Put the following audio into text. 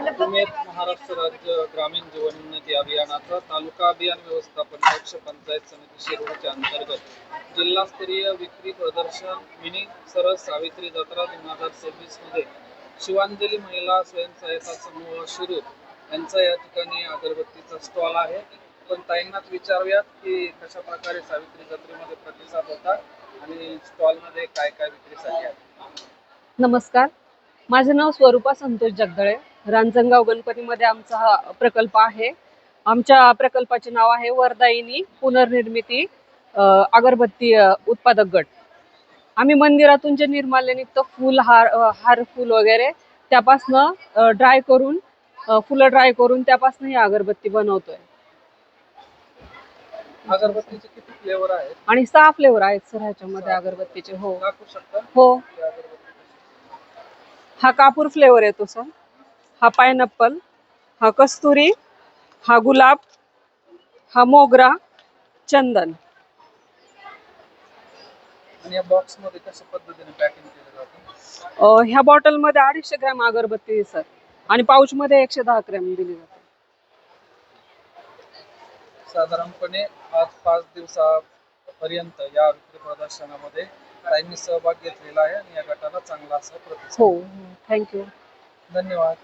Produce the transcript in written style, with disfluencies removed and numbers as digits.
तुम्ही महाराष्ट्र राज्य ग्रामीण जीवन उन्नती अभियानाचा तालुका अभियान व्यवस्थापन कक्ष पंचायत समिती शिरूरच्या अंतर्गत जिल्हास्तरीय विक्री प्रदर्शन मिनी सरस सावित्री जत्रा 2026 मध्ये शिवांजली महिला स्वयंसहायता समूह शिरूर यांचा या ठिकाणी अगरबत्तीचा स्टॉल आहे. पण ताईंनाच विचारूयात की कशा प्रकारे सावित्री जत्रेमध्ये प्रतिसाद होता आणि स्टॉल मध्ये काय काय विक्री झाली आहे. नमस्कार, माझे नाव स्वरूपा संतोष जगदळे. रांजणगाव गणपतीमध्ये आमचा हा प्रकल्प आहे. आमच्या प्रकल्पाचे नाव आहे वरदायिनी पुनर्निर्मिती अगरबत्ती उत्पादक गट. आम्ही मंदिरातून जे निर्माल्य निघतं फूल हार फूल वगैरे त्यापासनं ड्राय करून फुलं ड्राय करून त्यापासून ही अगरबत्ती बनवतोय. अगरबत्तीचे किती फ्लेवर आहेत आणि 6 फ्लेवर आहेत सर ह्याच्यामध्ये अगरबत्तीचे. हो दाखवू शकता हो हा कापूर फ्लेवर येतो सर, हा पायनॅपल, हा कस्तुरी, हा गुलाब, हा मोगरा, चंदन. आणि या बॉक्स मध्ये कशा पद्धतीने पॅकिंग केलं जातं. ह्या बॉटल मध्ये 250 ग्रॅम अगरबत्ती सर आणि पाऊच मध्ये 110 ग्रॅम दिली जाते. साधारणपणे आज 5 दिवसापर्यंत या विक्री प्रदर्शनामध्ये ताईंनी सहभाग घेतलेला आहे आणि या गटाला चांगला असा प्रतिसाद. हो, थँक्यू. धन्यवाद.